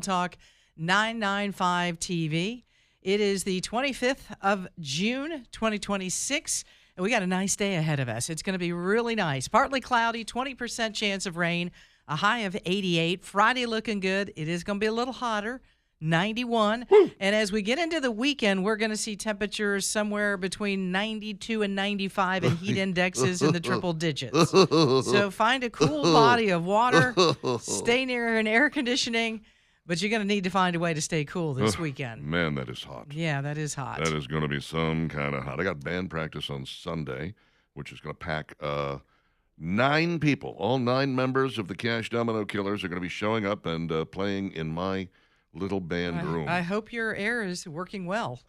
Talk 995 TV. It is the 25th of June, 2026, and we got a nice day ahead of us. It's going to be really nice. Partly cloudy, 20% chance of rain, a high of 88. Friday looking good. It is going to be a little hotter, 91. Woo. And as we get into the weekend, we're going to see temperatures somewhere between 92 and 95 and heat indexes in the triple digits. So find a cool body of water, stay near an air conditioning, but you're going to need to find a way to stay cool this weekend. Man, that is hot. Yeah, that is hot. That is going to be some kind of hot. I got band practice on Sunday, which is going to pack 9 people. All 9 members of the Cash Domino Killers are going to be showing up and playing in my little band room. I hope your air is working well.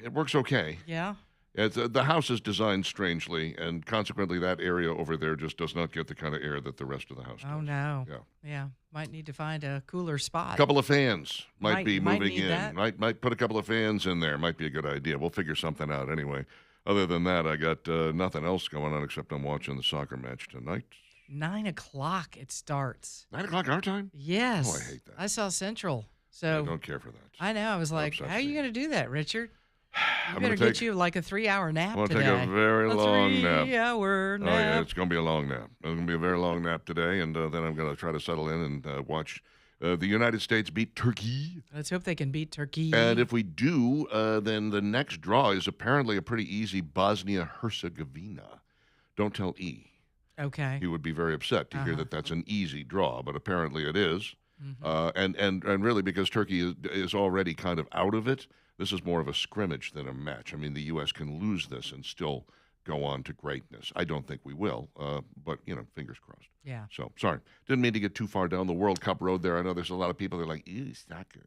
It works okay. Yeah. It's, the house is designed strangely, and consequently, that area over there just does not get the kind of air that the rest of the house does. Oh, no. Yeah. Yeah. Might need to find a cooler spot. A couple of fans might be moving need in. that. Might put a couple of fans in there. Might be a good idea. We'll figure something out anyway. Other than that, I got nothing else going on except I'm watching the soccer match tonight. 9 o'clock it starts. 9 o'clock our time? Yes. Oh, I hate that. I saw Central. I So don't care for that. I know. I was like, upsets how are you me. going to do that, Richard? You I'm better gonna get take- you like a 3-hour nap I'm going to today. take a very long nap. 3-hour nap. Oh, yeah, it's going to be a long nap. It's going to be a very long nap today, and then I'm going to try to settle in and watch the United States beat Turkey. Let's hope they can beat Turkey. And if we do, then the next draw is apparently a pretty easy Bosnia-Herzegovina. Don't tell E. Okay. He would be very upset to hear that that's an easy draw, but apparently it is. Mm-hmm. And really, because Turkey is already kind of out of it, this is more of a scrimmage than a match. I mean, the U.S. can lose this and still go on to greatness. I don't think we will, but, fingers crossed. Yeah. So, sorry. Didn't mean to get too far down the World Cup road there. I know there's a lot of people that are like, ew, soccer.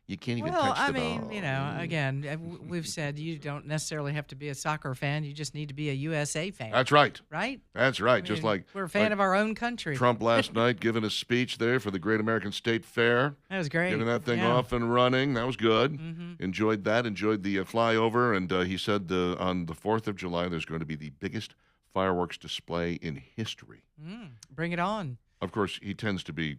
You can't even touch the ball. Again, we've said you don't necessarily have to be a soccer fan. You just need to be a USA fan. That's right. Right? That's right. I Just mean, like we're a fan of our own country. Trump last night giving a speech there for the Great American State Fair. That was great. Getting that thing Yeah. off and running. That was good. Mm-hmm. Enjoyed that. Enjoyed the flyover. And he said on the 4th of July, there's going to be the biggest fireworks display in history. Bring it on. Of course, he tends to be,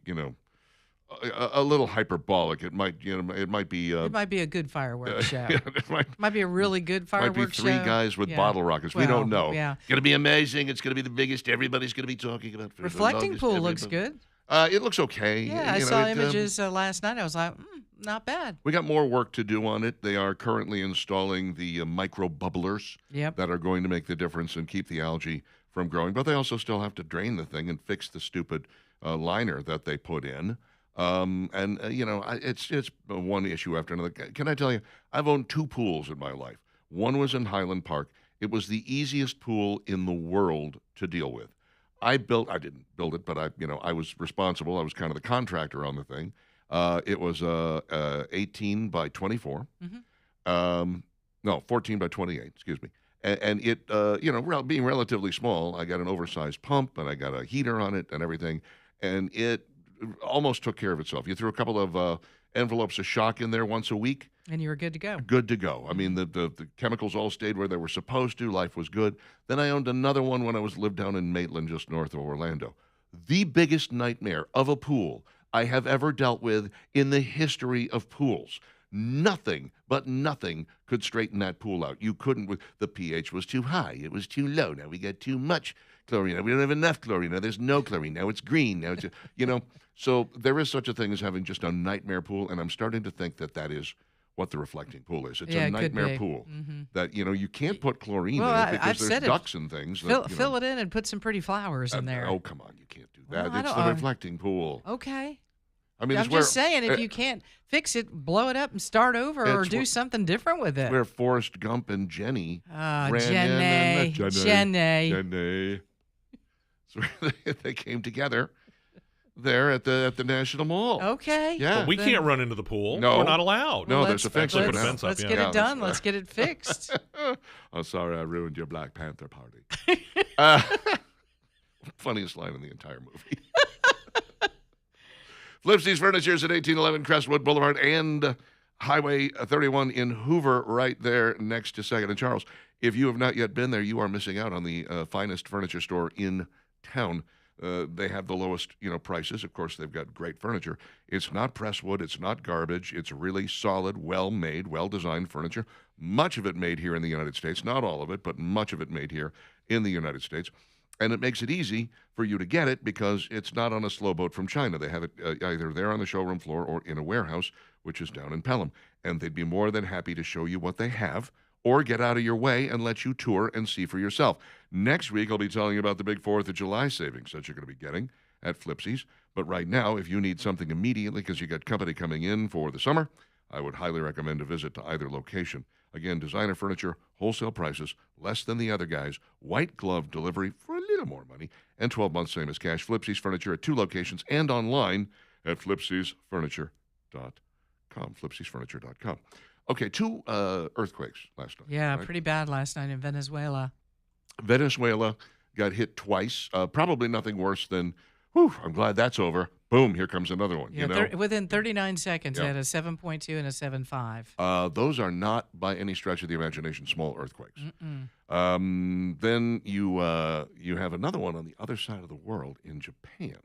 a little hyperbolic. It might, it might be. It might be a good fireworks show. It might Be a really good be fireworks show. 3 guys with Yeah. bottle rockets. We Well, don't know. Yeah. It's going to be amazing. It's going to be the biggest. Everybody's going to be talking about. For the Reflecting longest, pool looks everybody- good. It looks okay. Yeah, I saw images last night. I was like, not bad. We got more work to do on it. They are currently installing the micro bubblers Yep. that are going to make the difference and keep the algae from growing. But they also still have to drain the thing and fix the stupid liner that they put in. It's one issue after another. Can I tell you, I've owned 2 pools in my life. One was in Highland Park. It was the easiest pool in the world to deal with. I didn't build it, but I was responsible. I was kind of the contractor on the thing. It was 18 by 24. No, 14 by 28, excuse me. And it, being relatively small, I got an oversized pump and I got a heater on it and everything. And it almost took care of itself. You threw a couple of envelopes of shock in there once a week. And you were good to go. Good to go. I mean, the chemicals all stayed where they were supposed to. Life was good. Then I owned another one when I lived down in Maitland, just north of Orlando. The biggest nightmare of a pool I have ever dealt with in the history of pools. Nothing could straighten that pool out. You couldn't. The pH was too high. It was too low. Now we got too much chlorine. Now we don't have enough chlorine. Now there's no chlorine. Now it's green. Now it's, So there is such a thing as having just a nightmare pool, and I'm starting to think that is what the reflecting pool is. It's Yeah, a it could nightmare be. pool Mhm. that, you can't put chlorine Well, in it I've because said there's it. ducks and things. Fill it in and put some pretty flowers in there. Oh, come on. You can't do Well, that. I It's don't- the reflecting pool. Okay. I mean, I'm it's where, just saying, if you can't fix it, blow it up and start over or It's do where- something different with it. where Forrest Gump and Jenny Ah, ran in and Jenny. Jenny. So they came together there at the National Mall. Okay. Yeah. But we Then- can't run into the pool. No. We're not allowed. No, Well, there's a fence up up now. now. Fence up, Let's yeah. get Yeah, it done. that's- Let's get it fixed. I'm sorry I ruined your Black Panther party. Funniest line in the entire movie. Flipsy's Furniture is at 1811 Crestwood Boulevard and Highway 31 in Hoover, right there next to 2nd and Charles. If you have not yet been there, you are missing out on the finest furniture store in town. They have the lowest, prices. Of course, they've got great furniture. It's not press wood. It's not garbage. It's really solid, well-made, well-designed furniture. Much of it made here in the United States. Not all of it, but much of it made here in the United States. And it makes it easy for you to get it because it's not on a slow boat from China. They have it either there on the showroom floor or in a warehouse, which is down in Pelham. And they'd be more than happy to show you what they have or get out of your way and let you tour and see for yourself. Next week, I'll be telling you about the big 4th of July savings that you're going to be getting at Flipsy's. But right now, if you need something immediately because you got company coming in for the summer, I would highly recommend a visit to either location. Again, designer furniture, wholesale prices, less than the other guys, white glove delivery for a little more money, and 12 months same as cash. Flipsy's Furniture at 2 locations and online at flipsysfurniture.com, flipsysfurniture.com. Okay, 2 earthquakes last night. Yeah, right? pretty bad last night in Venezuela. Venezuela got hit twice, probably nothing worse than, whew, I'm glad that's over. Boom, here comes another one. Yeah, within 39 seconds, Yeah. they had a 7.2 and a 7.5. Those are not, by any stretch of the imagination, small earthquakes. Then you have another one on the other side of the world in Japan.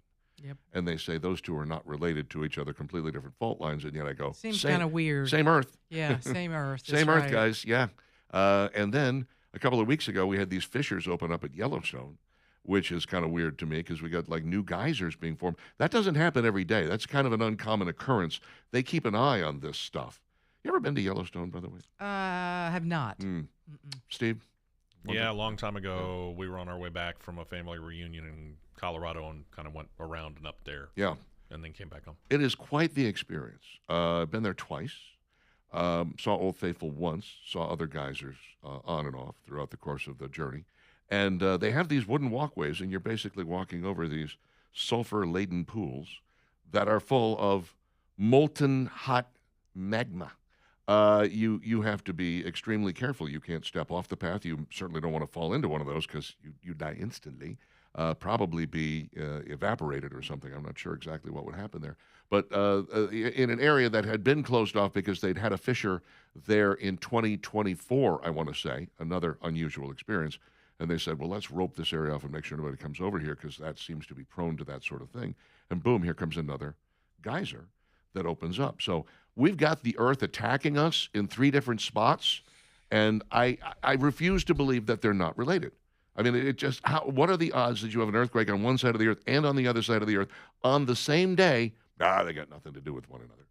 Yep. And they say those two are not related to each other, completely different fault lines. And yet I go, Seems kind of weird. Same Earth. Yeah, same Earth. Same That's Earth, right. guys. Yeah. And then a couple of weeks ago, we had these fissures open up at Yellowstone, which is kind of weird to me because we got like new geysers being formed. That doesn't happen every day. That's kind of an uncommon occurrence. They keep an eye on this stuff. You ever been to Yellowstone, by the way? Have not. Steve? Yeah, a long time ago, we were on our way back from a family reunion in Colorado and kind of went around and up there. Yeah. And then came back home. It is quite the experience. I've been there twice. Saw Old Faithful once. Saw other geysers on and off throughout the course of the journey. And they have these wooden walkways, and you're basically walking over these sulfur-laden pools that are full of molten hot magma. You have to be extremely careful. You can't step off the path. You certainly don't want to fall into one of those because you die instantly. Probably be evaporated or something. I'm not sure exactly what would happen there. But in an area that had been closed off because they'd had a fissure there in 2024, I want to say, another unusual experience. And they said, well, let's rope this area off and make sure nobody comes over here because that seems to be prone to that sort of thing. And boom, here comes another geyser that opens up. So we've got the Earth attacking us in 3 different spots, and I refuse to believe that they're not related. I mean, it just, what are the odds that you have an earthquake on one side of the Earth and on the other side of the Earth on the same day? They got nothing to do with one another.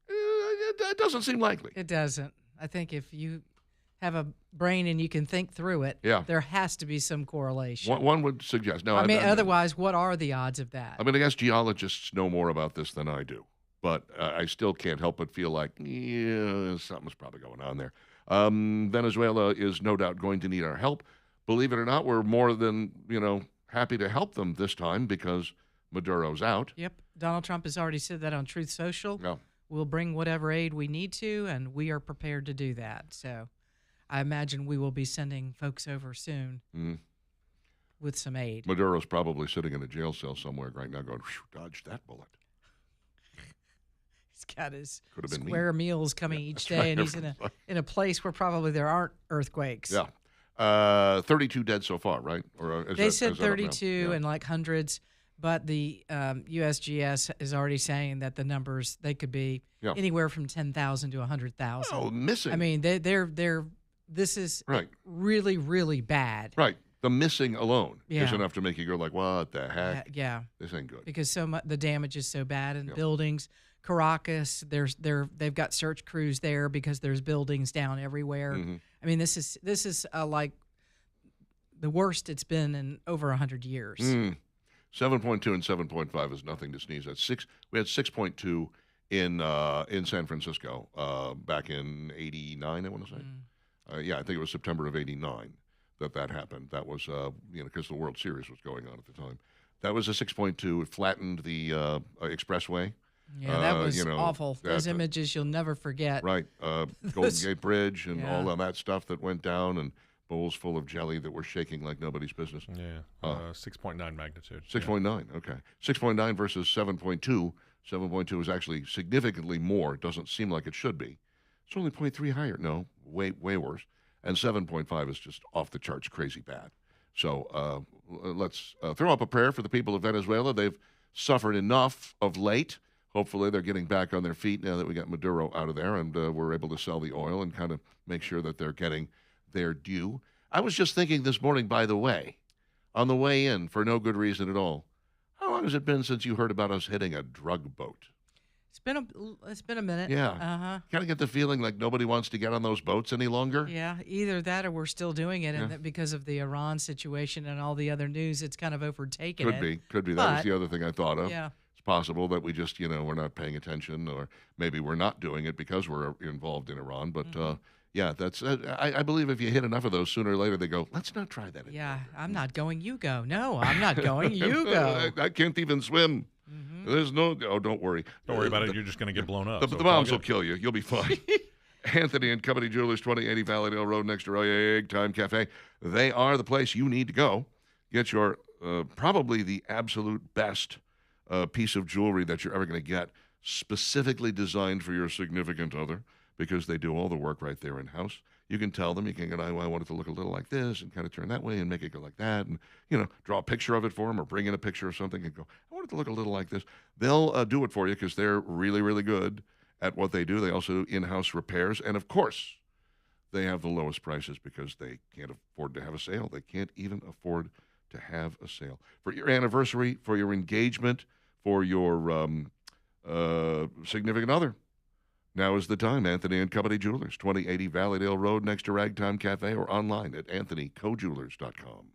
It doesn't seem likely. It doesn't. I think if you have a brain and you can think through it, Yeah. there has to be some correlation. One would suggest. No, I mean, otherwise, what are the odds of that? I mean, I guess geologists know more about this than I do, but I still can't help but feel like, yeah, something's probably going on there. Venezuela is no doubt going to need our help. Believe it or not, we're more than, happy to help them this time because Maduro's out. Yep. Donald Trump has already said that on Truth Social. Yeah. We'll bring whatever aid we need to, and we are prepared to do that. So I imagine we will be sending folks over soon with some aid. Maduro's probably sitting in a jail cell somewhere right now going, dodge that bullet. He's got his Could have been me. square meals coming each day, and he's in a place where probably there aren't earthquakes. Yeah. 32 dead so far, right? Or They said is that up now? 32 Yeah. and like hundreds, but the USGS is already saying that the numbers, they could be Yeah. anywhere from 10,000 to 100,000. Oh, missing. I mean, this is Right. really, really bad. Right. The missing alone is Yeah. enough to make you go like, what the heck? Yeah, This ain't good. because so much the damage is so bad in Yep. buildings. Caracas, they've got search crews there because there's buildings down everywhere. Mhm. I mean, this is like the worst it's been in over 100 years. 7.2 and 7.5 is nothing to sneeze at. We had 6.2 in San Francisco back in '89. I want to say. Yeah, I think it was September of '89 that happened. That was because the World Series was going on at the time. That was a 6.2. It flattened the expressway. Yeah, that was awful. that- Those images you'll never forget. Right, Golden Gate Bridge and all Yeah. of that stuff that went down, and bowls full of jelly that were shaking like nobody's business. Yeah. 6.9 magnitude. 6.9, okay. 6.9 versus 7.2. 7.2 is actually significantly more. It doesn't seem like it should be. It's only 0.3 higher. No, way worse. And 7.5 is just off the charts crazy bad. So let's throw up a prayer for the people of Venezuela. They've suffered enough of late. Hopefully, they're getting back on their feet now that we got Maduro out of there and we're able to sell the oil and kind of make sure that they're getting their due. I was just thinking this morning, by the way, on the way in, for no good reason at all, how long has it been since you heard about us hitting a drug boat? It's been a minute. Yeah. Uh-huh. Kind of get the feeling like nobody wants to get on those boats any longer. Yeah, either that or we're still doing it, and that because of the Iran situation and all the other news, it's kind of overtaken it. Could be. That But, was the other thing I thought of. yeah. It's possible that we just, we're not paying attention, or maybe we're not doing it because we're involved in Iran. But yeah, that's. I believe if you hit enough of those, sooner or later they go, let's not try that. Yeah, I'm not going. You go. No, I'm not going. You go. I can't even swim. There's no. Oh, don't worry. Don't worry about it. You're just going to get blown up. The so it's bombs all will good. kill you. You'll be fine. Anthony and Company Jewelers, 2080 Valleydale Road next to Egg Time Cafe. They are the place you need to go. Get your probably the absolute best piece of jewelry that you're ever going to get, specifically designed for your significant other, because they do all the work right there in-house. You can tell them, you can go, I want it to look a little like this and kind of turn that way and make it go like that, and, draw a picture of it for them or bring in a picture of something and go, I want it to look a little like this. They'll do it for you because they're really, really good at what they do. They also do in-house repairs, and of course, they have the lowest prices because they can't afford to have a sale. They can't even afford to have a sale. For your anniversary, for your engagement, for your significant other, now is the time. Anthony and Company Jewelers, 2080 Valleydale Road next to Ragtime Cafe, or online at anthonykojewelers.com.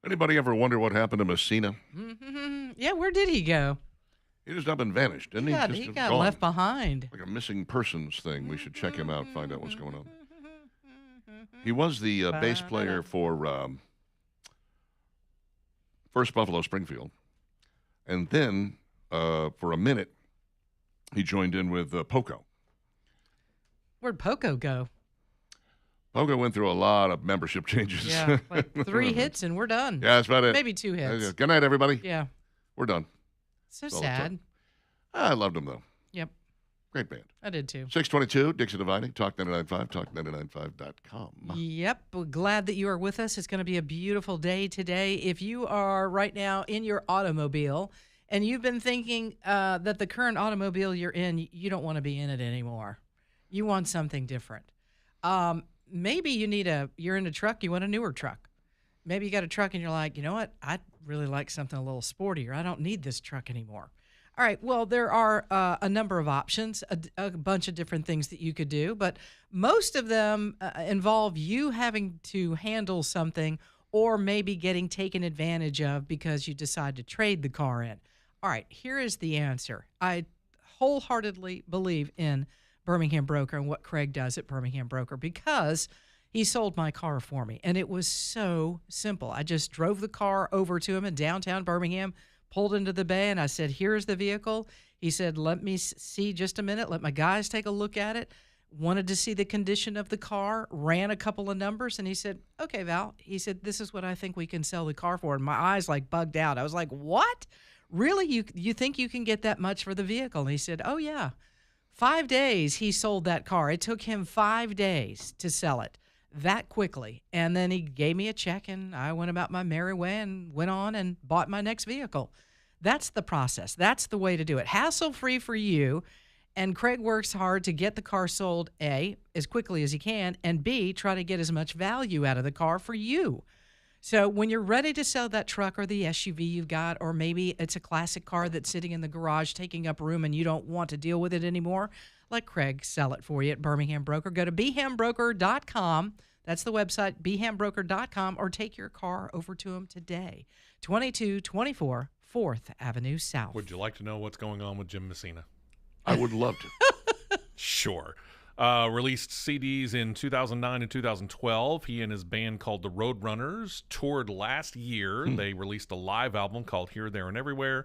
Anybody ever wonder what happened to Messina? Yeah, where did he go? He just up and vanished, didn't he? He got left behind. Like a missing persons thing. We should check him out, find out what's going on. He was the bass player for first Buffalo Springfield. And then, for a minute, he joined in with Poco. Where'd Poco go? Poco went through a lot of membership changes. Yeah, like 3 hits and we're done. Yeah, that's about it. Maybe 2 hits. Good night, everybody. Yeah. We're done. So So sad. I loved him, though. Yep, Great band. I did too. 622, Dixie Dividing, Talk 99.5, talk995.com. Yep, we're glad that you are with us. It's going to be a beautiful day today. If you are right now in your automobile and you've been thinking that the current automobile you're in, you don't want to be in it anymore. You want something different. Maybe you're in a truck, you want a newer truck. Maybe you got a truck and you're like, you know what? I'd really like something a little sportier. I don't need this truck anymore. All right, well, there are a number of options, a bunch of different things that you could do, but most of them involve you having to handle something or maybe getting taken advantage of because you decide to trade the car in. All right, here is the answer. I wholeheartedly believe in Birmingham Broker and what Craig does at Birmingham Broker because he sold my car for me, and it was so simple. I just drove the car over to him in downtown Birmingham, pulled into the bay, and I said, here's the vehicle. He said, let me see just a minute. Let my guys take a look at it. Wanted to see the condition of the car, ran a couple of numbers, and he said, okay, Val. He said, this is what I think we can sell the car for. And my eyes like bugged out. I was like, what? Really? You think you can get that much for the vehicle? And he said, oh, yeah. 5 days he sold that car. It took him 5 days to sell it that quickly. And then he gave me a check, and I went about my merry way and went on and bought my next vehicle. That's the process. That's the way to do it. Hassle-free for you. And Craig works hard to get the car sold, A, as quickly as he can, and B, try to get as much value out of the car for you. So when you're ready to sell that truck or the SUV you've got, or maybe it's a classic car that's sitting in the garage taking up room and you don't want to deal with it anymore, let Craig sell it for you at Birmingham Broker. Go to BHAMBroker.com. That's the website, BHAMBroker.com, or take your car over to him today. 2224 4th Avenue South. Would you like to know what's going on with Jim Messina? I would love to. Sure. Released CDs in 2009 and 2012. He and his band called the Roadrunners toured last year. They released a live album called Here, There, and Everywhere.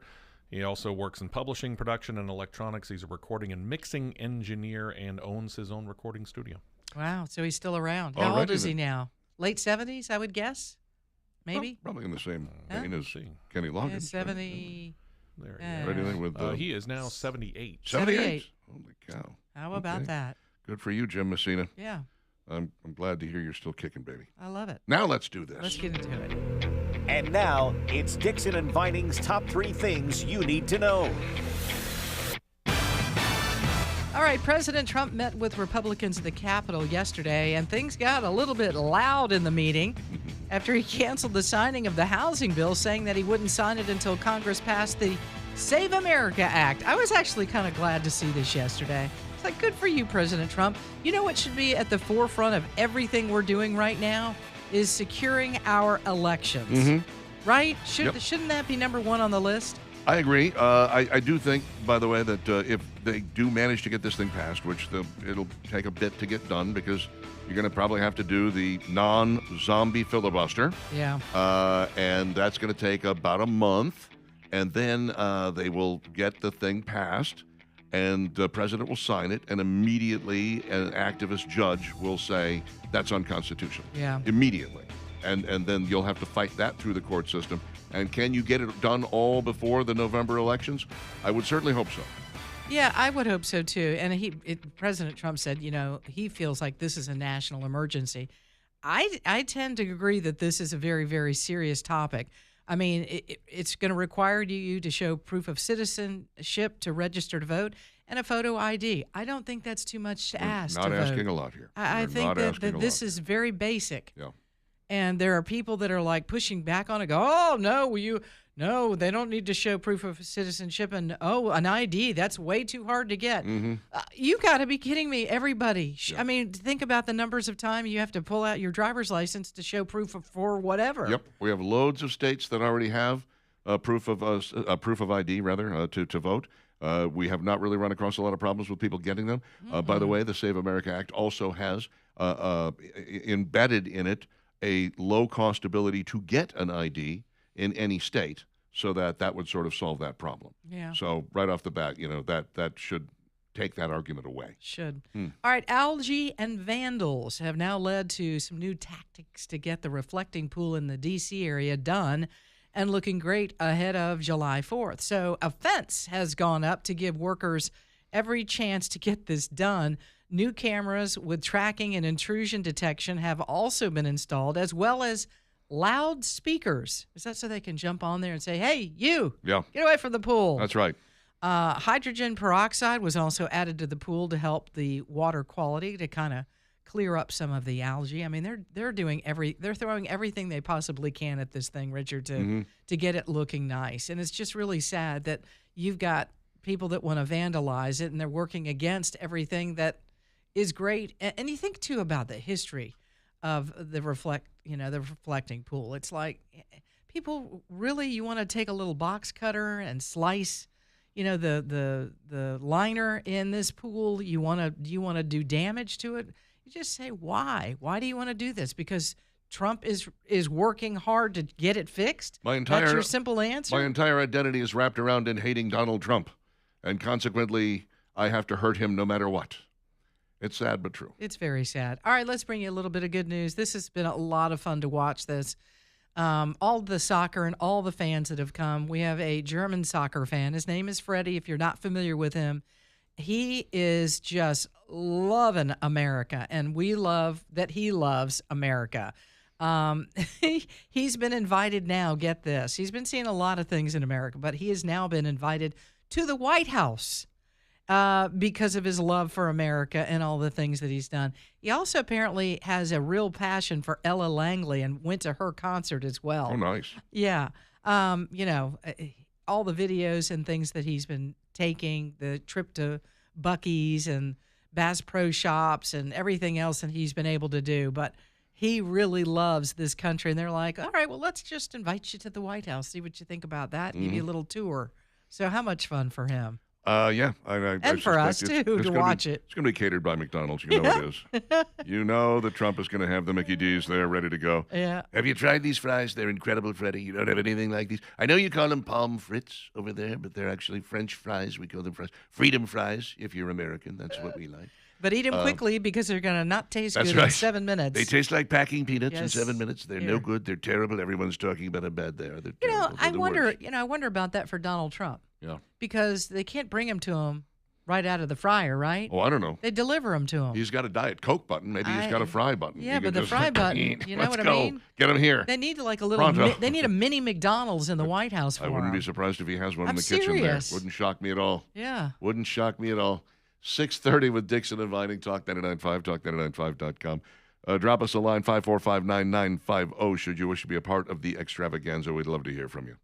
He also works in publishing, production, and electronics. He's a recording and mixing engineer and owns his own recording studio. Wow, so he's still around. How Alrighty old is he then. now? Late 70s, I would guess? Maybe? Probably in the same Huh? vein as See. Kenny Yeah, Loggins. 70. There Yeah. you Right in with go. He is now 78. 78. Holy cow. How about Okay. that? Good for you, Jim Messina. Yeah, I'm glad to hear you're still kicking, baby. I love it. Now let's do this. Let's get into it. And now, it's Dixon and Vining's top 3 things you need to know. All right, President Trump met with Republicans at the Capitol yesterday, and things got a little bit loud in the meeting after he canceled the signing of the housing bill, saying that he wouldn't sign it until Congress passed the Save America Act. I was actually kind of glad to see this yesterday. It's like, good for you, President Trump. You know what should be at the forefront of everything we're doing right now is securing our elections, right? Shouldn't that be number one on the list? I agree. I do think, by the way, that if they do manage to get this thing passed, which it'll take a bit to get done because you're going to probably have to do the non-zombie filibuster. Yeah. And that's going to take about a month. And then they will get the thing passed, and the president will sign it, and immediately an activist judge will say that's unconstitutional. Yeah. Immediately. And then you'll have to fight that through the court system. And can you get it done all before the November elections? I would certainly hope so. Yeah, I would hope so too. And President Trump said, he feels like this is a national emergency. I tend to agree that this is a very, very serious topic. I mean, it's going to require you to show proof of citizenship to register to vote and a photo ID. I don't think that's too much to ask. Not to asking vote. a lot here. I We're think not that asking a this lot. is very basic. Yeah. And there are people that are like pushing back on it, go, oh, no, No, they don't need to show proof of citizenship and, an ID. That's way too hard to get. You got to be kidding me, everybody. I mean, think about the numbers of time you have to pull out your driver's license to show proof of for whatever. Yep, we have loads of states that already have proof of ID to vote. We have not really run across a lot of problems with people getting them. By the way, the Save America Act also has embedded in it a low-cost ability to get an ID in any state, so that would sort of solve that problem. Yeah. So right off the bat, that should take that argument away. Should. All right, algae and vandals have now led to some new tactics to get the reflecting pool in the D.C. area done and looking great ahead of July 4th. So a fence has gone up to give workers every chance to get this done. New cameras with tracking and intrusion detection have also been installed, as well as loudspeakers. Is that so they can jump on there and say, hey, you, Yeah, get away from the pool? that's right. Hydrogen peroxide was also added to the pool to help the water quality, to kind of clear up some of the algae. I mean, they're throwing everything they possibly can at this thing, Richard, to get it looking nice. And it's just really sad that you've got people that want to vandalize it, and they're working against everything that is great. And you think too about the history of the reflecting pool. It's like, people really, you want to take a little box cutter and slice, the liner in this pool. You want to do damage to it. You just say, why? Why do you want to do this? Because Trump is working hard to get it fixed? That's your simple answer? My entire identity is wrapped around in hating Donald Trump, and consequently, I have to hurt him no matter what. It's sad but true. It's very sad. All right, let's bring you a little bit of good news. This has been a lot of fun to watch this. All the soccer and all the fans that have come. We have a German soccer fan. His name is Freddie. If you're not familiar with him, he is just loving America, and we love that he loves America. He's been invited now, get this. He's been seeing a lot of things in America, but he has now been invited to the White House because of his love for America and all the things that he's done. He also apparently has a real passion for Ella Langley and went to her concert as well. Oh, nice. Yeah. All the videos and things that he's been taking, the trip to Buc-ee's and Bass Pro Shops and everything else that he's been able to do. But he really loves this country. And they're like, all right, well, let's just invite you to the White House, see what you think about that, give you a little tour. So how much fun for him? Yeah. And for us, too, to watch it. It's going to be catered by McDonald's. You know it is. You know that Trump is going to have the Mickey D's there ready to go. Yeah. Have you tried these fries? They're incredible, Freddie. You don't have anything like these. I know you call them palm frites over there, but they're actually French fries. We call them fries. Freedom fries, if you're American. That's what we like. But eat them quickly because they're going to not taste That's good right. in 7 minutes. They taste like packing peanuts in Yes. 7 minutes. They're Here. no good. They're terrible. Everyone's talking about how bad they are. They're terrible. I They're the wonder. worst. I wonder about that for Donald Trump, Yeah. because they can't bring him to him right out of the fryer, right? Oh, I don't know. They deliver them to him. He's got a Diet Coke button. Maybe he's got a fry button. Yeah, He but can the just fry button, you know let's what I go. mean? Get him here. They need like a little. Pronto. They need a mini McDonald's in the White House for I wouldn't him. be surprised if he has one in I'm the kitchen serious. there. Wouldn't shock me at all. Yeah. Wouldn't shock me at all. 6:30 with Dixon and Vining. Talk 99.5, talk995.com. Drop us a line, 545-9950, should you wish to be a part of the extravaganza. We'd love to hear from you.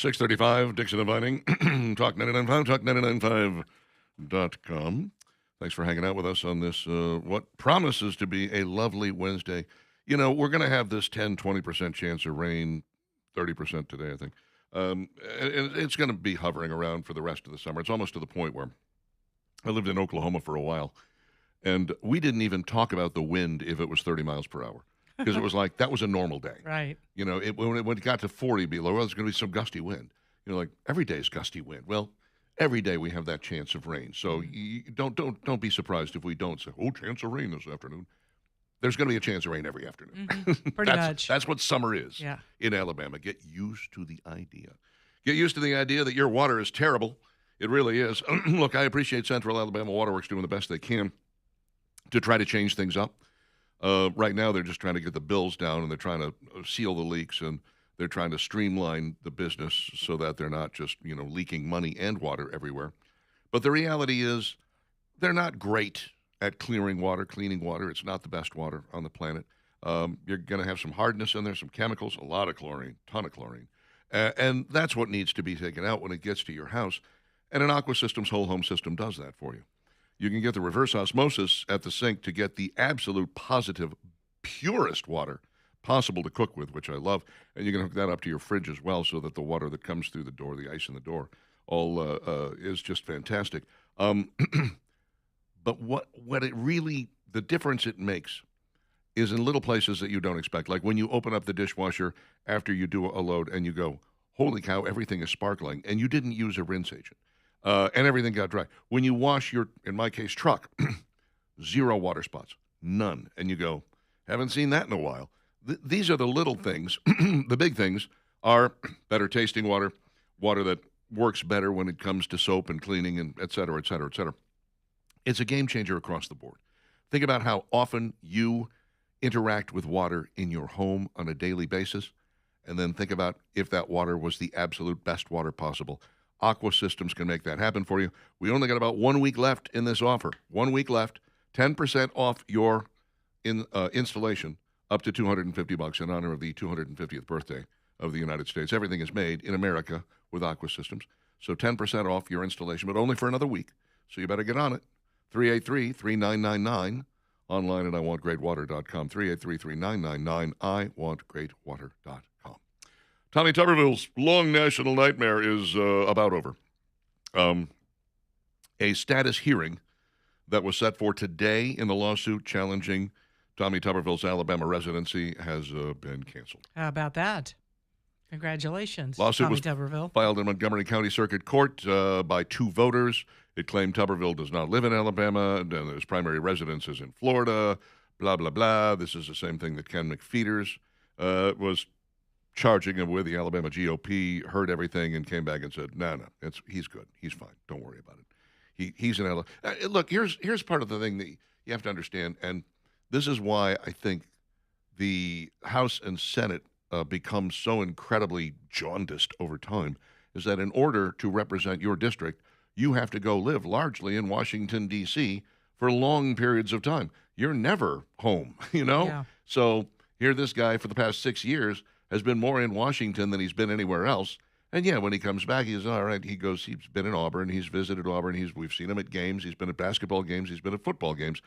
6:35, Dixon and Vining, Talk 99.5, talk995.com. Thanks for hanging out with us on this, what promises to be a lovely Wednesday. You know, we're going to have this 10, 20% chance of rain, 30% today, I think. And it's going to be hovering around for the rest of the summer. It's almost to the point where I lived in Oklahoma for a while, and we didn't even talk about the wind if it was 30 miles per hour. Because it was like, that was a normal day. Right. You know, when it got to 40, be like, well, there's going to be some gusty wind. You know, like every day is gusty wind. Well, every day we have that chance of rain. So you don't be surprised if we don't say, oh, chance of rain this afternoon. There's going to be a chance of rain every afternoon. Pretty much. That's what summer is in Alabama. Get used to the idea. Get used to the idea that your water is terrible. It really is. Look, I appreciate Central Alabama Waterworks doing the best they can to try to change things up. Right now, they're just trying to get the bills down, and they're trying to seal the leaks, and they're trying to streamline the business so that they're not just, you know, leaking money and water everywhere. But the reality is they're not great at cleaning water. It's not the best water on the planet. You're going to have some hardness in there, some chemicals, a lot of chlorine, ton of chlorine. And that's what needs to be taken out when it gets to your house. And an Aqua Systems whole home system does that for you. You can get the reverse osmosis at the sink to get the absolute positive, purest water possible to cook with, which I love. And you can hook that up to your fridge as well so that the water that comes through the door, the ice in the door, all is just fantastic. But what it really, the difference it makes is in little places that you don't expect. Like when you open up the dishwasher after you do a load and you go, holy cow, everything is sparkling, and you didn't use a rinse agent. And everything got dry. When you wash your, in my case, truck, 0 water spots, none. And you go, haven't seen that in a while. These are the little things. The big things are better tasting water, water that works better when it comes to soap and cleaning, and et cetera, et cetera, et cetera. It's a game changer across the board. Think about how often you interact with water in your home on a daily basis, and then think about if that water was the absolute best water possible. Aqua Systems can make that happen for you. We only got about 1 week left in this offer. 1 week left, 10% off your installation, up to $250 in honor of the 250th birthday of the United States. Everything is made in America with Aqua Systems. So 10% off your installation, but only for another week. So you better get on it. 383-3999. Online at iwantgreatwater.com. 383-3999. iwantgreatwater.com. Tommy Tuberville's long national nightmare is about over. A status hearing that was set for today in the lawsuit challenging Tommy Tuberville's Alabama residency has been canceled. How about that? Congratulations, Lawsuit Tommy was Tuberville. filed in Montgomery County Circuit Court by 2 voters. It claimed Tuberville does not live in Alabama, and his primary residence is in Florida, blah, blah, blah. This is the same thing that Ken McFeeters was charging him with. The Alabama GOP heard everything and came back and said, no, he's good. He's fine. Don't worry about it. He's in Alabama. Look, here's part of the thing that you have to understand, and this is why I think the House and Senate become so incredibly jaundiced over time, is that in order to represent your district, you have to go live largely in Washington, D.C. for long periods of time. You're never home, you know? Yeah. So here this guy for the past 6 years has been more in Washington than he's been anywhere else. And yeah, when he comes back, he's all right. He goes, he's been in Auburn. He's visited Auburn. We've seen him at games. He's been at basketball games. He's been at football games.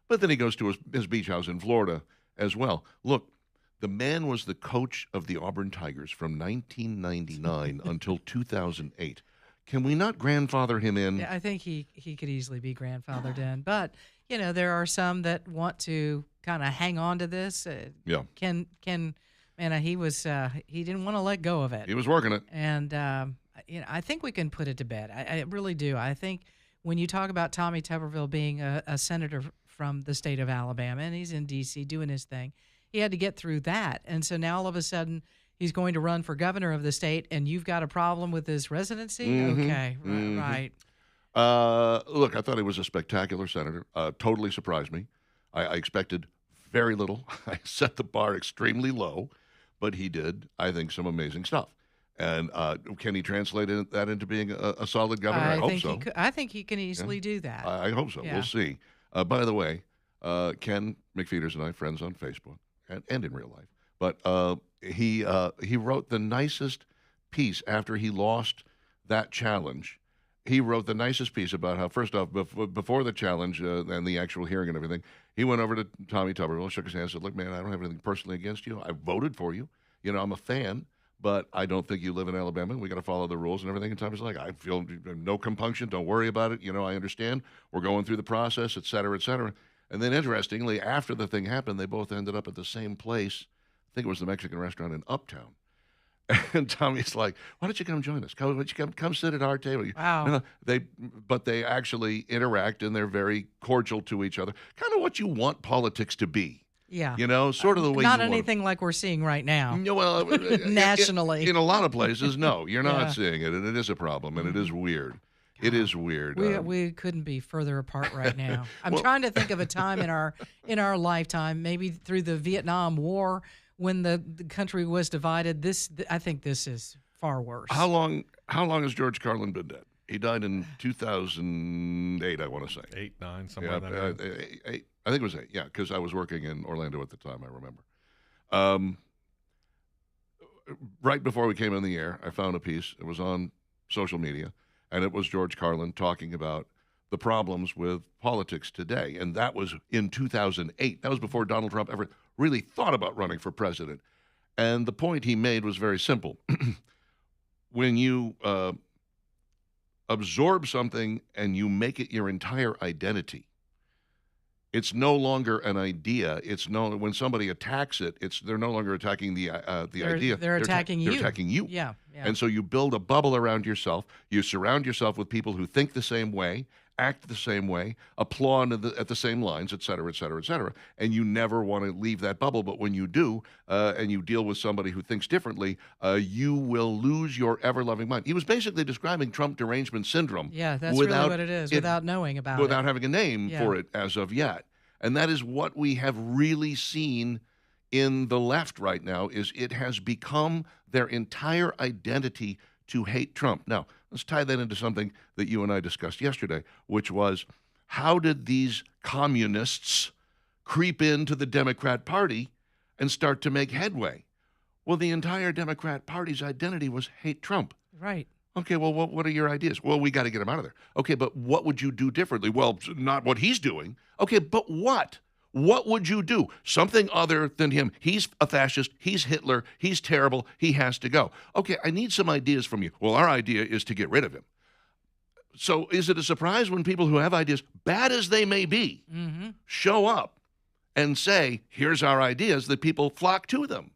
But then he goes to his beach house in Florida as well. Look, the man was the coach of the Auburn Tigers from 1999 until 2008. Can we not grandfather him in? Yeah, I think he could easily be grandfathered in. But, you know, there are some that want to kind of hang on to this. Yeah. Ken, man, he didn't want to let go of it. He was working it. And, you know, I think we can put it to bed. I really do. I think when you talk about Tommy Tuberville being a senator from the state of Alabama, and he's in D.C. doing his thing, he had to get through that. And so now all of a sudden he's going to run for governor of the state, and you've got a problem with his residency? Mm-hmm. Okay, Mm-hmm. right. Look, I thought he was a spectacular senator. Totally surprised me. I expected very little. I set the bar extremely low, but he did, I think, some amazing stuff. And can he translate that into being a solid governor? I hope so. I think he can easily do that. I hope so. Yeah. We'll see. By the way, Ken McFeeters and I, friends on Facebook and in real life. But he wrote the nicest piece after he lost that challenge. He wrote the nicest piece about how, first off, before the challenge and the actual hearing and everything, he went over to Tommy Tuberville, shook his hand, and said, "Look, man, I don't have anything personally against you. I voted for you. You know, I'm a fan, but I don't think you live in Alabama. We got to follow the rules and everything." And Tommy's like, "I feel no compunction. Don't worry about it. You know, I understand. We're going through the process, et cetera, et cetera." And then, interestingly, after the thing happened, they both ended up at the same place. I think it was the Mexican restaurant in Uptown. And Tommy's like, "Why don't you come join us? Why don't you come sit at our table?" Wow. No, but they actually interact and they're very cordial to each other. Kind of what you want politics to be. Yeah. You know, sort of the way Not you want it. anything like we're seeing right now. No, well, Nationally. in a lot of places, no, you're not Yeah. seeing it, and it is a problem, and it is weird. It is weird. We couldn't be further apart right now. I'm Well- trying to think of a time in our lifetime, maybe through the Vietnam War, when the country was divided. I think this is far worse. How long has George Carlin been dead? He died in 2008, I want to say. 8, 9, somewhere Yeah, in that area. eight. I think it was 8. Yeah, because I was working in Orlando at the time. I remember. Right before we came on the air, I found a piece. It was on social media, and it was George Carlin talking about the problems with politics today, and that was in 2008. That was before Donald Trump ever really thought about running for president. And the point he made was very simple. When you absorb something and you make it your entire identity, it's no longer an idea. When somebody attacks it, they're no longer attacking the idea. They're attacking you. They're attacking you. Yeah. And so you build a bubble around yourself. You surround yourself with people who think the same way, act the same way, applaud at the same lines, et cetera, et cetera, et cetera. And you never want to leave that bubble. But when you do, and you deal with somebody who thinks differently, you will lose your ever-loving mind. He was basically describing Trump derangement syndrome. Yeah, that's really what it is, without knowing about it. Without having a name Yeah. for it as of yet. And that is what we have really seen in the left right now, is it has become their entire identity to hate Trump. Now, let's tie that into something that you and I discussed yesterday, which was, how did these communists creep into the Democrat Party and start to make headway? Well, the entire Democrat Party's identity was hate Trump. Right. Okay, well, what are your ideas? Well, we got to get him out of there. Okay, but what would you do differently? Well, not what he's doing. Okay, but what? What would you do? Something other than him. He's a fascist. He's Hitler. He's terrible. He has to go. Okay, I need some ideas from you. Well, our idea is to get rid of him. So is it a surprise when people who have ideas, bad as they may be, show up and say, here's our ideas, that people flock to them?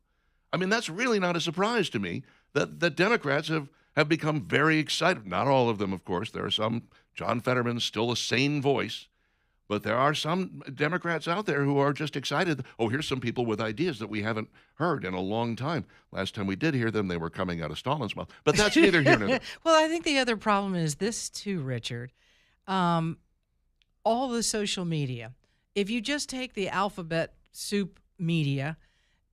I mean, that's really not a surprise to me that Democrats have become very excited. Not all of them, of course. There are some. John Fetterman's still a sane voice. But there are some Democrats out there who are just excited. Oh, here's some people with ideas that we haven't heard in a long time. Last time we did hear them, they were coming out of Stalin's mouth. But that's neither here nor there. Well, I think the other problem is this too, Richard. All the social media. If you just take the alphabet soup media,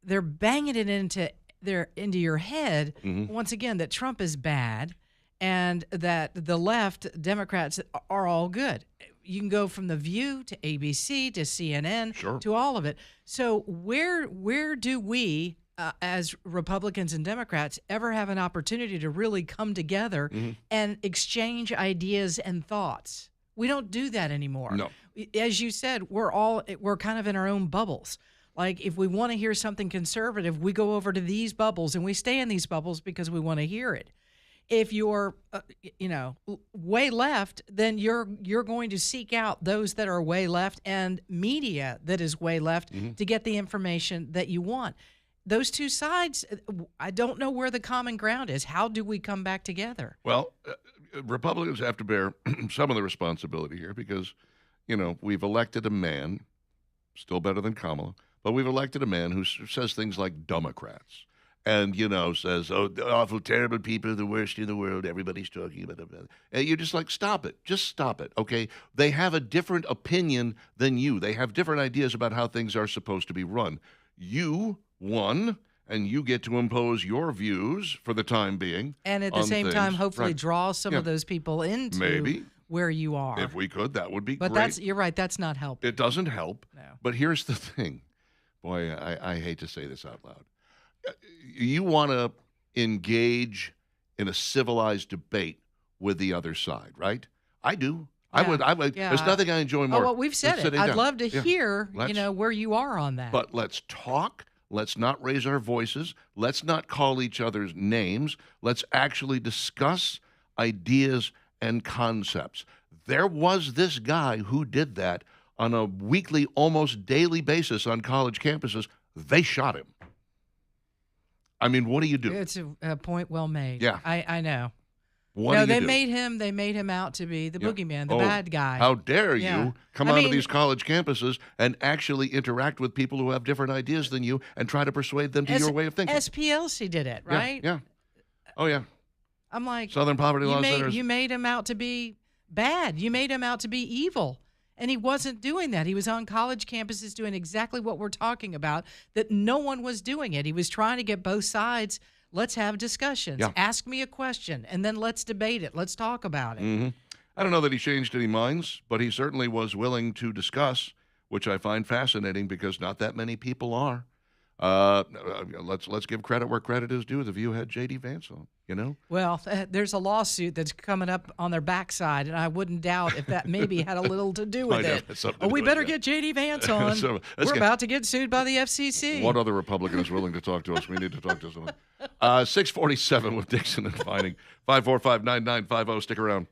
they're banging it into your head once again that Trump is bad and that the left Democrats are all good. You can go from The View to ABC to CNN to all of it. So where do we, as Republicans and Democrats, ever have an opportunity to really come together and exchange ideas and thoughts? We don't do that anymore. No. As you said, we're kind of in our own bubbles. Like, if we want to hear something conservative, we go over to these bubbles and we stay in these bubbles because we want to hear it. If you're, way left, then you're going to seek out those that are way left and media that is way left to get the information that you want. Those two sides, I don't know where the common ground is. How do we come back together? Well, Republicans have to bear some of the responsibility here because, we've elected a man, still better than Kamala, but we've elected a man who says things like Democrats. And, says, oh, awful, terrible people, the worst in the world, everybody's talking about them. And you're just like, stop it. Just stop it, okay? They have a different opinion than you. They have different ideas about how things are supposed to be run. You won, and you get to impose your views for the time being. And at the same time, hopefully Right. draw some of those people into Maybe. where you are. If we could, that would be But great. you're right, that's not helping. It doesn't help. No. But here's the thing. Boy, I hate to say this out loud. You want to engage in a civilized debate with the other side, right? I do. I Yeah. would. Yeah. There's nothing I enjoy more. Oh, well, we've than said it. sitting I'd down. love to Yeah. hear, Let's- where you are on that. But let's talk. Let's not raise our voices. Let's not call each other's names. Let's actually discuss ideas and concepts. There was this guy who did that on a weekly, almost daily basis on college campuses. They shot him. I mean, what do you do? It's a point well made. Yeah. I know. What No, do you they made him out to be the Yeah. boogeyman, the Oh, bad guy. How dare Yeah. you come I onto mean- these college campuses and actually interact with people who have different ideas than you and try to persuade them to your way of thinking? SPLC did it, Yeah, right? Yeah. Oh, yeah. I'm like, Southern Poverty Law Centers. you made him out to be bad. You made him out to be evil. And he wasn't doing that. He was on college campuses doing exactly what we're talking about, that no one was doing it. He was trying to get both sides. Let's have discussions. Yeah. Ask me a question, and then let's debate it. Let's talk about it. Mhm. I don't know that he changed any minds, but he certainly was willing to discuss, which I find fascinating because not that many people are. Let's give credit where credit is due. The View had J.D. Vance on, Well, there's a lawsuit that's coming up on their backside, and I wouldn't doubt if that maybe had a little to do with Might have it. something to Oh, do we with better it. get J.D. Vance on. So, let's We're get- about to get sued by the FCC. What other Republican is willing to talk to us? We need to talk to someone. 647 with Dixon and Vining. 545-9950. Stick around.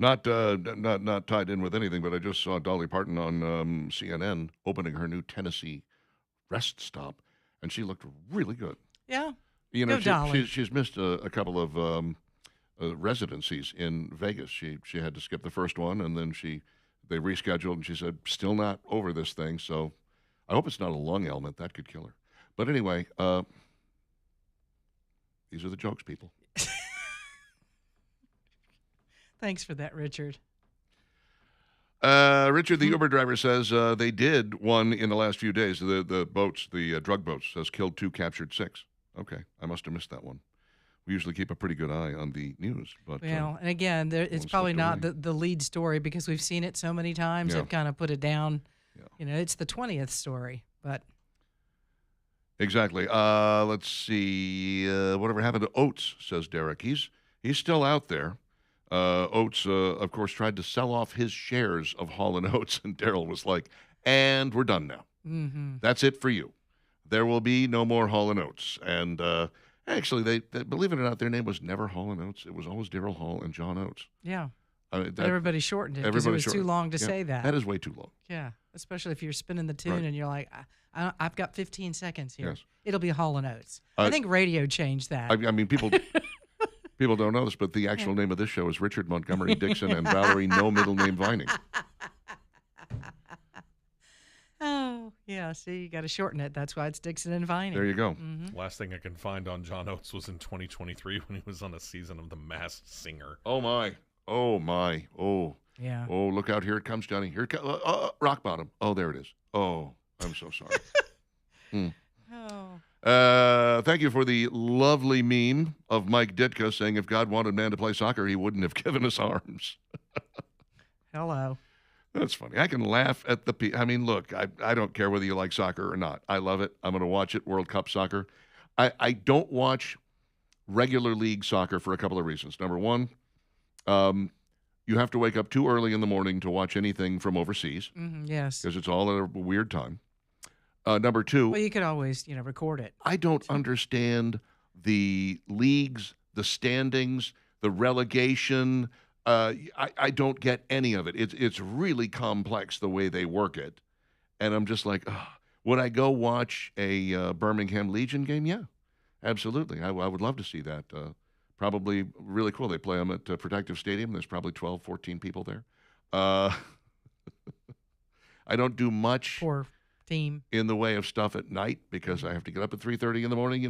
Not tied in with anything, but I just saw Dolly Parton on CNN opening her new Tennessee rest stop, and she looked really good. Yeah. You know, Go Dolly. she's missed a couple of residencies in Vegas. She had to skip the first one, and then they rescheduled, and she said, still not over this thing, so I hope it's not a lung ailment. That could kill her. But anyway, these are the jokes, people. Thanks for that, Richard. Richard, the Uber driver, says they did one in the last few days. The boats, the drug boats, has killed 2, captured 6. Okay, I must have missed that one. We usually keep a pretty good eye on the news, but Well, and again, it's won't probably slip not away. the lead story because we've seen it so many times. Yeah. They've kind of put it down. Yeah. You know, it's the 20th story, but exactly. Let's see. Whatever happened to Oates? Says Derek. He's still out there. Oates, of course, tried to sell off his shares of Hall & Oates, and Daryl was like, and we're done now. mm-hmm. That's it for you. There will be no more Hall & Oates. And actually, they believe it or not, their name was never Hall & Oates. It was always Daryl Hall and John Oates. Yeah. I mean, But everybody shortened it because it was too long to say that. That is way too long. Yeah, especially if you're spinning the tune Right. and you're like, I've got 15 seconds here. Yes. It'll be Hall & Oates. I think radio changed that. I mean, people don't know this, but the actual name of this show is Richard Montgomery Dixon and Valerie No Middle Name Vining. Oh, yeah. See, you got to shorten it. That's why it's Dixon and Vining. There you go. Mm-hmm. Last thing I can find on John Oates was in 2023 when he was on a season of The Masked Singer. Oh my. Oh my. Oh. Yeah. Oh, look out. Here it comes, Johnny. Here it comes. Rock bottom. Oh, there it is. Oh, I'm so sorry. Oh. Thank you for the lovely meme of Mike Ditka saying if God wanted man to play soccer, he wouldn't have given us arms. Hello. That's funny. I can laugh at the I mean, look, I don't care whether you like soccer or not. I love it. I'm going to watch it, World Cup soccer. I don't watch regular league soccer for a couple of reasons. Number one, you have to wake up too early in the morning to watch anything from overseas Mm-hmm. Yes. because it's all at a weird time. Number two, Well, you could always, record it. I don't understand the leagues, the standings, the relegation. I don't get any of it. It's really complex the way they work it. And I'm just like, would I go watch a Birmingham Legion game? Yeah, absolutely. I would love to see that. Probably really cool. They play them at Protective Stadium. There's probably 12, 14 people there. I don't do much Poor team. in the way of stuff at night because I have to get up at 3:30 in the morning,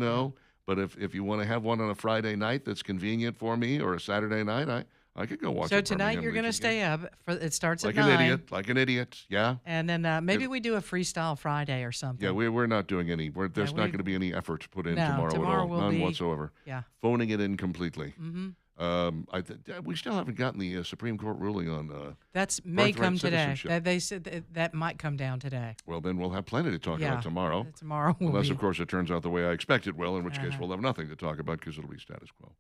But if you want to have one on a Friday night that's convenient for me or a Saturday night, I could go watch So a tonight Birmingham you're going to Legion game. stay up. It starts like at 9. Like an idiot, yeah. And then maybe we do a freestyle Friday or something. Yeah, we're not doing any. There's not we- going to be any effort put in No, tomorrow at tomorrow all, will none be- whatsoever. Yeah. Phoning it in completely. Mm-hmm. We still haven't gotten the Supreme Court ruling on. That's may Birthright come today. citizenship. They said that might come down today. Well, then we'll have plenty to talk Yeah. about tomorrow. Tomorrow will Unless, be. of course, it turns out the way I expect it will, in which case Uh-huh. we'll have nothing to talk about because it'll be status quo.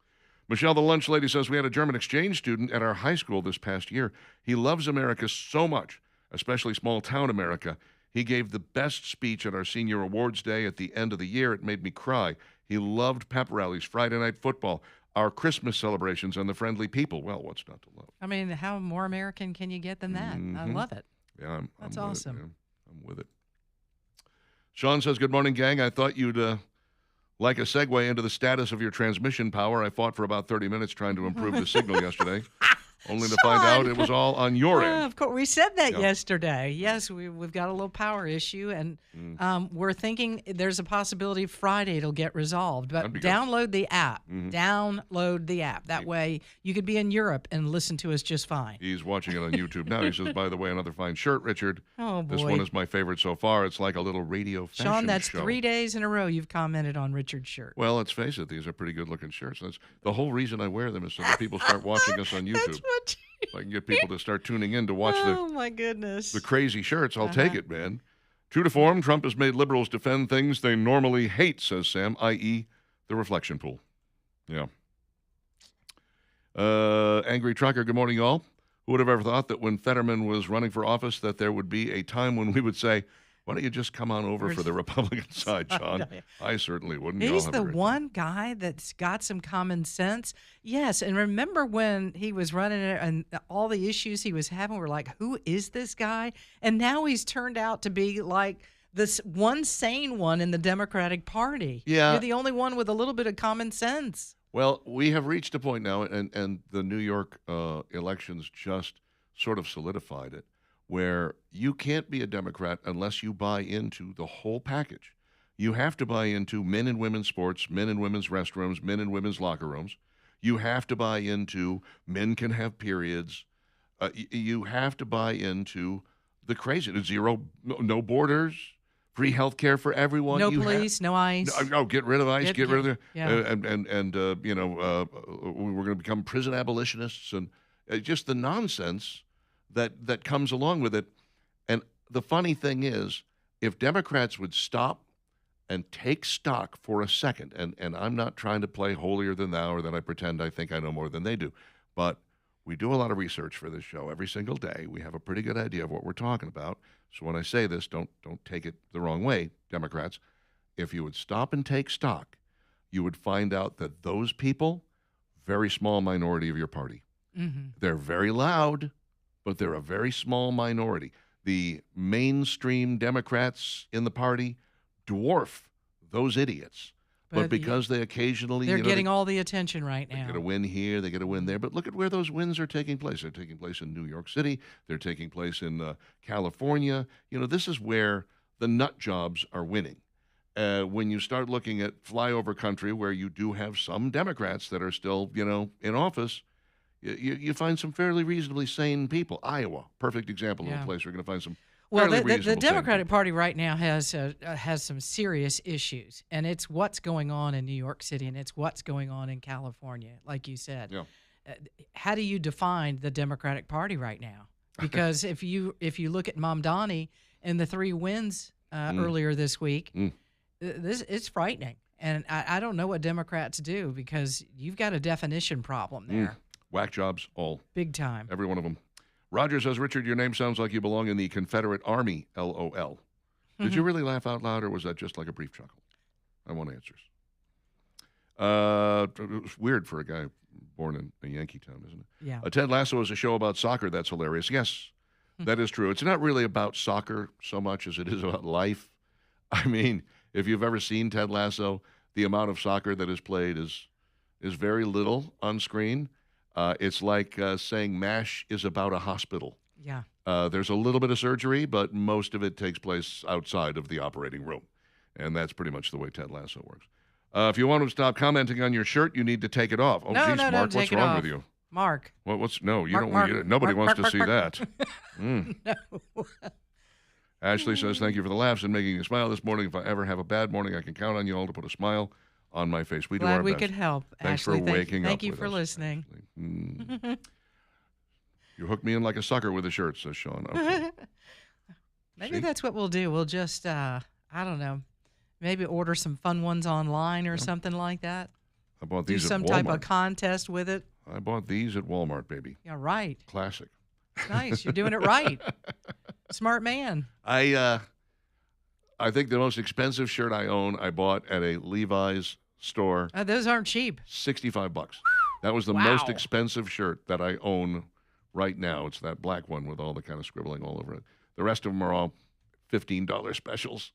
Michelle, the lunch lady, says we had a German exchange student at our high school this past year. He loves America so much, especially small town America. He gave the best speech at our senior awards day at the end of the year. It made me cry. He loved pep rallies, Friday night football, our Christmas celebrations, and the friendly people. Well, what's not to love? I mean, how more American can you get than that? I Mhm. love it. Yeah, That's I'm with awesome. It, man. I'm with it. Sean says, good morning, gang. I thought you'd like a segue into the status of your transmission power. I fought for about 30 minutes trying to improve the signal yesterday, only to find out it was all on your end. Of course, we said that Yeah. yesterday. Yes, we've got a little power issue, and we're thinking there's a possibility Friday it'll get resolved. But That'd be good. download the app. Download the app. That way you could be in Europe and listen to us just fine. He's watching it on YouTube now. He says, by the way, another fine shirt, Richard. Oh, This boy. one is my favorite so far. It's like a little radio fashion Sean, that's show. 3 days in a row you've commented on Richard's shirt. Well, let's face it, these are pretty good-looking shirts. That's the whole reason I wear them is so that people start watching us on YouTube. That's what So I can get people to start tuning in to watch oh, my goodness. the crazy shirts. I'll Uh-huh. take it, man. True to form, Trump has made liberals defend things they normally hate, says Sam, i.e. the reflection pool. Yeah. Angry Trucker, good morning, y'all. Who would have ever thought that when Fetterman was running for office that there would be a time when we would say, Why don't you just come on over for the Republican side, Sean? I certainly wouldn't. He's the one guy that's got some common sense. Yes, and remember when he was running it and all the issues he was having were like, who is this guy? And now he's turned out to be like this one sane one in the Democratic Party. Yeah. You're the only one with a little bit of common sense. Well, we have reached a point now, and the New York elections just sort of solidified it, where you can't be a Democrat unless you buy into the whole package. You have to buy into men and women's sports, men and women's restrooms, men and women's locker rooms. You have to buy into men can have periods. You have to buy into the crazy, no borders, free health care for everyone. No police, no ICE. No, get rid of ICE, get rid of the, yeah. we're going to become prison abolitionists, and just the nonsense that comes along with it. And the funny thing is, if Democrats would stop and take stock for a second, and I'm not trying to play holier than thou or that I pretend I think I know more than they do, but we do a lot of research for this show every single day. We have a pretty good idea of what we're talking about. So when I say this, don't take it the wrong way, Democrats. If you would stop and take stock, you would find out that those people, very small minority of your party. Mm-hmm. They're very loud, but they're a very small minority. The mainstream Democrats in the party dwarf those idiots. But because they occasionally... They're getting all the attention right now. They get a win here, they get a win there. But look at where those wins are taking place. They're taking place in New York City. They're taking place in California. This is where the nut jobs are winning. When you start looking at flyover country where you do have some Democrats that are still, in office, you find some fairly reasonably sane people. Iowa, perfect example of a place we're going to find some... Well, the Democratic Party right now has some serious issues, and it's what's going on in New York City, and it's what's going on in California, like you said. Yeah. How do you define the Democratic Party right now? Because if you look at Mamdani and the 3 wins earlier this week, it's frightening, and I don't know what Democrats do because you've got a definition problem there. Whack jobs, all. Big time. Every one of them. Roger says, Richard, your name sounds like you belong in the Confederate Army, LOL. Did you really laugh out loud, or was that just like a brief chuckle? I want answers. It was weird for a guy born in a Yankee town, isn't it? Yeah. Ted Lasso is a show about soccer. That's hilarious. Yes, that is true. It's not really about soccer so much as it is about life. I mean, if you've ever seen Ted Lasso, the amount of soccer that is played is very little on screen. It's like saying MASH is about a hospital. Yeah. There's a little bit of surgery, but most of it takes place outside of the operating room. And that's pretty much the way Ted Lasso works. If you want to stop commenting on your shirt, you need to take it off. Oh, geez, Mark, what's wrong with you? Mark. Nobody wants to see that. No. Ashley says, thank you for the laughs and making me smile this morning. If I ever have a bad morning, I can count on you all to put a smile on my face. We do our best. Glad we could help. Thanks Ashley, for waking up. Thank you for listening. You hooked me in like a sucker with a shirt, says Sean. Okay. Maybe that's what we'll do. We'll just, I don't know, maybe order some fun ones online or something like that. I bought these do some at Walmart. type of contest with it. I bought these at Walmart, baby. Yeah, right. Classic. Nice. You're doing it right. Smart man. I think the most expensive shirt I own, I bought at a Levi's store. Those aren't cheap. $65. That was the most expensive shirt that I own right now. It's that black one with all the kind of scribbling all over it. The rest of them are all $15 specials.